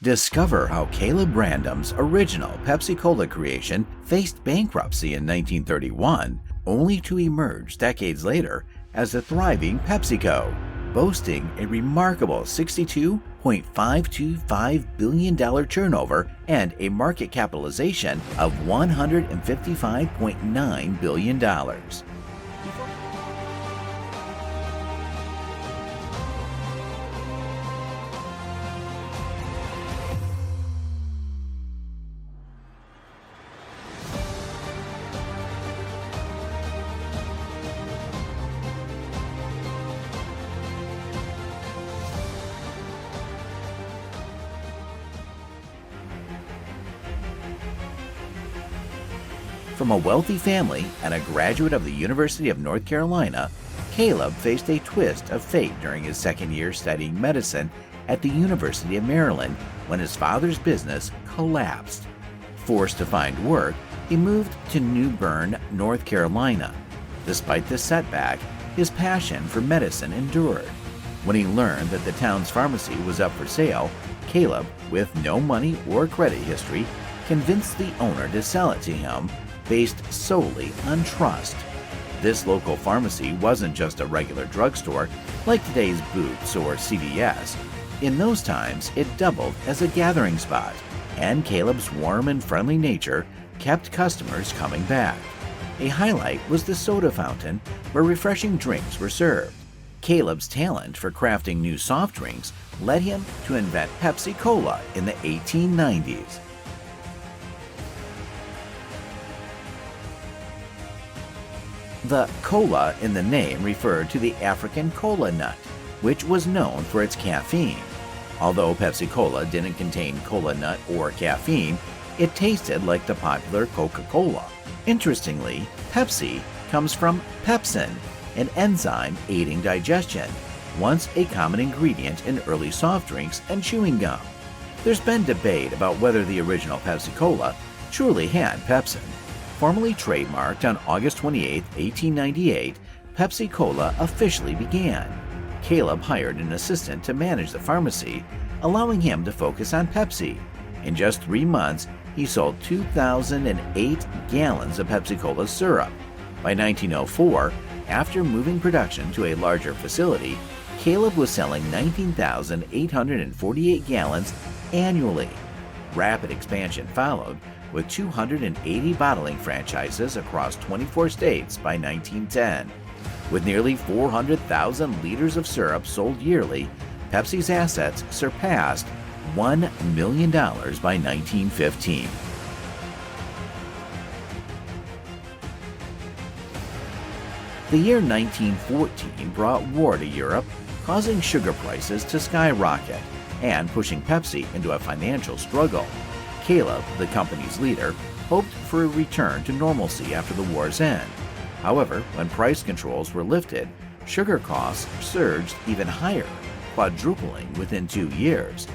Discover how Caleb Bradham's original Pepsi Cola creation faced bankruptcy in 1931, only to emerge decades later as the thriving PepsiCo, boasting a remarkable $62.525 billion turnover and a market capitalization of $155.9 billion. From a wealthy family and a graduate of the University of North Carolina, Caleb faced a twist of fate during his second year studying medicine at the University of Maryland when his father's business collapsed. Forced to find work, he moved to New Bern, North Carolina. Despite this setback, his passion for medicine endured. When he learned that the town's pharmacy was up for sale, Caleb, with no money or credit history, convinced the owner to sell it to him based solely on trust. This local pharmacy wasn't just a regular drugstore like today's Boots or CVS. In those times, it doubled as a gathering spot, and Caleb's warm and friendly nature kept customers coming back. A highlight was the soda fountain where refreshing drinks were served. Caleb's talent for crafting new soft drinks led him to invent Pepsi Cola in the 1890s. The cola in the name referred to the African cola nut, which was known for its caffeine. Although Pepsi Cola didn't contain cola nut or caffeine, it tasted like the popular Coca Cola. Interestingly, Pepsi comes from pepsin, an enzyme aiding digestion, once a common ingredient in early soft drinks and chewing gum. There's been debate about whether the original Pepsi Cola truly had pepsin. Formally trademarked on August 28, 1898, Pepsi Cola officially began. Caleb hired an assistant to manage the pharmacy, allowing him to focus on Pepsi. In just 3 months, he sold 2,008 gallons of Pepsi Cola syrup. By 1904, after moving production to a larger facility, Caleb was selling 19,848 gallons annually. Rapid expansion followed, with 280 bottling franchises across 24 states by 1910. With nearly 400,000 liters of syrup sold yearly, Pepsi's assets surpassed $1 million by 1915. The year 1914 brought war to Europe, causing sugar prices to skyrocket and pushing Pepsi into a financial struggle. Caleb, the company's leader, hoped for a return to normalcy after the war's end. However, when price controls were lifted, sugar costs surged even higher, quadrupling within 2 years.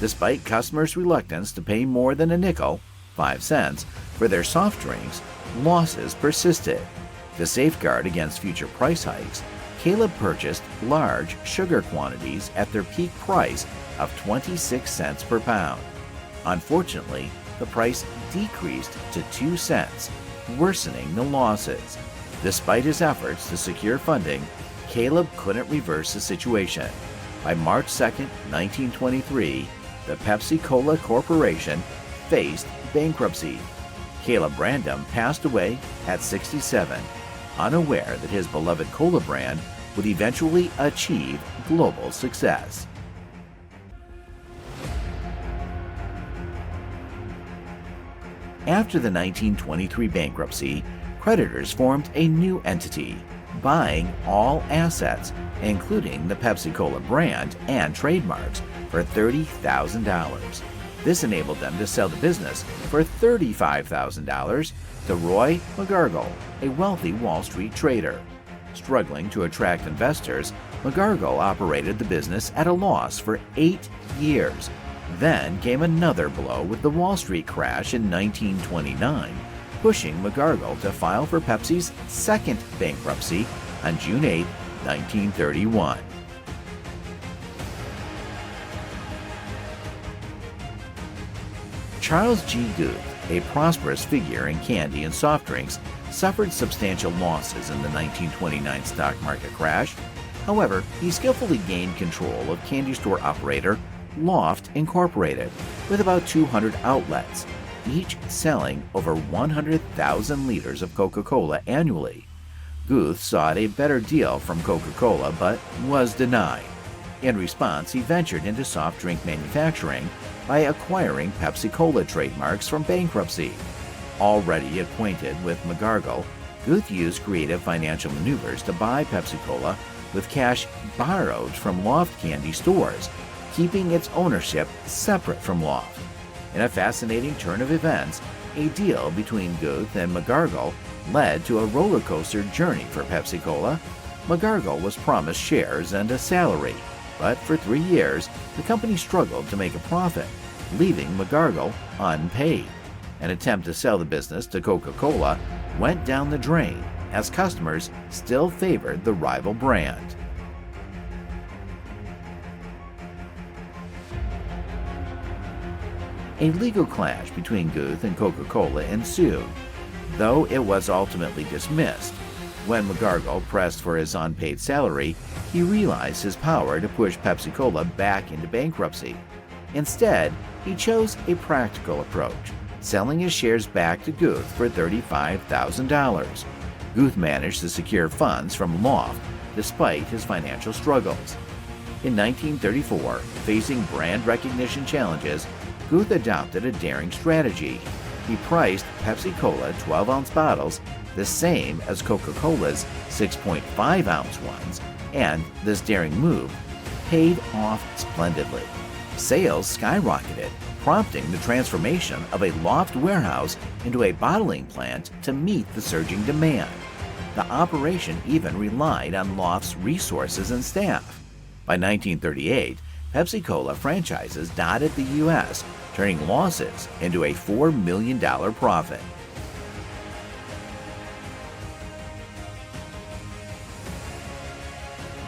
Despite customers' reluctance to pay more than a nickel, 5 cents, for their soft drinks, losses persisted. To safeguard against future price hikes, Caleb purchased large sugar quantities at their peak price of 26 cents per pound. Unfortunately, the price decreased to 2 cents, worsening the losses. Despite his efforts to secure funding, Caleb couldn't reverse the situation. By March 2, 1923, the Pepsi Cola Corporation faced bankruptcy. Caleb Bradham passed away at 67, unaware that his beloved cola brand would eventually achieve global success. After the 1923 bankruptcy, creditors formed a new entity, buying all assets, including the Pepsi Cola brand and trademarks, for $30,000. This enabled them to sell the business for $35,000 to Roy McGargle, a wealthy Wall Street trader. Struggling to attract investors, McGargle operated the business at a loss for 8 years. Then came another blow with the Wall Street crash in 1929, pushing McGargle to file for Pepsi's second bankruptcy on June 8, 1931. Charles G. Guth, a prosperous figure in candy and soft drinks, suffered substantial losses in the 1929 stock market crash. However, he skillfully gained control of candy store operator Loft Incorporated, with about 200 outlets, each selling over 100,000 liters of Coca Cola annually. Guth sought a better deal from Coca Cola but was denied. In response, he ventured into soft drink manufacturing by acquiring Pepsi Cola trademarks from bankruptcy. Already acquainted with McGargle, Guth used creative financial maneuvers to buy Pepsi Cola with cash borrowed from Loft candy stores, keeping its ownership separate from Loft. In a fascinating turn of events, a deal between Guth and McGargle led to a roller coaster journey for Pepsi Cola. McGargle was promised shares and a salary, but for 3 years, the company struggled to make a profit, leaving McGargle unpaid. An attempt to sell the business to Coca Cola went down the drain, as customers still favored the rival brand. A legal clash between Guth and Coca Cola ensued, though it was ultimately dismissed. When McGargle pressed for his unpaid salary, he realized his power to push Pepsi Cola back into bankruptcy. Instead, he chose a practical approach, selling his shares back to Guth for $35,000. Guth managed to secure funds from Loft despite his financial struggles. In 1934, facing brand recognition challenges, Guth adopted a daring strategy. He priced Pepsi Cola 12-ounce bottles the same as Coca-Cola's 6.5-ounce ones, and this daring move paid off splendidly. Sales skyrocketed, prompting the transformation of a Loft warehouse into a bottling plant to meet the surging demand. The operation even relied on Loft's resources and staff. By 1938, Pepsi Cola franchises dotted the U.S., turning losses into a $4 million profit.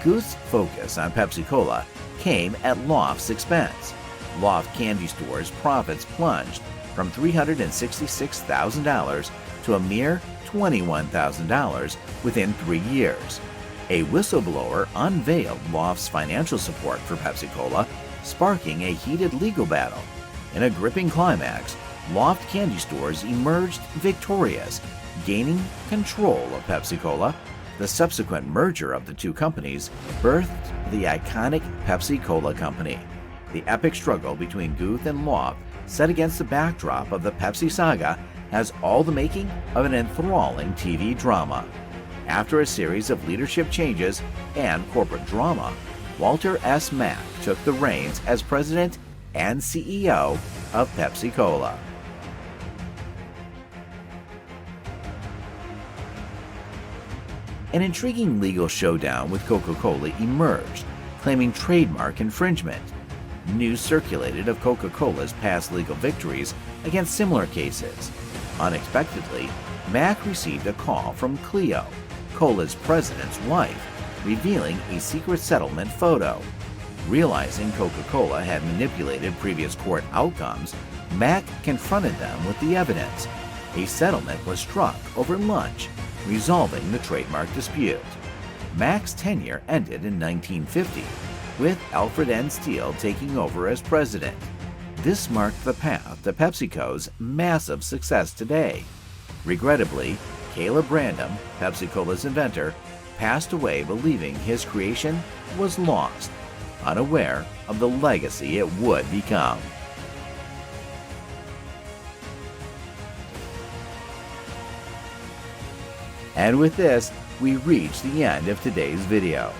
Guth's focus on Pepsi Cola came at Loft's expense. Loft candy stores' profits plunged from $366,000 to a mere $21,000 within 3 years. A whistleblower unveiled Loft's financial support for Pepsi Cola, sparking a heated legal battle. In a gripping climax, Loft candy stores emerged victorious, gaining control of Pepsi Cola. The subsequent merger of the two companies birthed the iconic Pepsi Cola Company. The epic struggle between Guth and Loft, set against the backdrop of the Pepsi saga, has all the making of an enthralling TV drama. After a series of leadership changes and corporate drama, Walter S. Mack took the reins as president and CEO of Pepsi Cola. An intriguing legal showdown with Coca-Cola emerged, claiming trademark infringement. News circulated of Coca-Cola's past legal victories against similar cases. Unexpectedly, Mack received a call from Cleo, Cola's president's wife, revealing a secret settlement photo. Realizing Coca-Cola had manipulated previous court outcomes, Mack confronted them with the evidence. A settlement was struck over lunch, resolving the trademark dispute. Mack's tenure ended in 1950, with Alfred N. Steele taking over as president. This marked the path to PepsiCo's massive success today. Regrettably, Caleb Bradham, Pepsi Cola's inventor, passed away believing his creation was lost, unaware of the legacy it would become. And with this, we reach the end of today's video.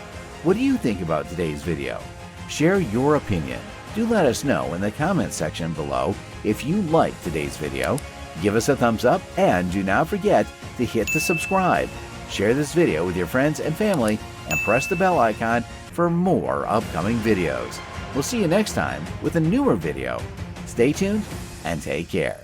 What do you think about today's video? Share your opinion. Do let us know in the comments section below if you liked today's video. Give us a thumbs up and do not forget to hit the subscribe. Share this video with your friends and family and press the bell icon for more upcoming videos. We'll see you next time with a newer video. Stay tuned and take care.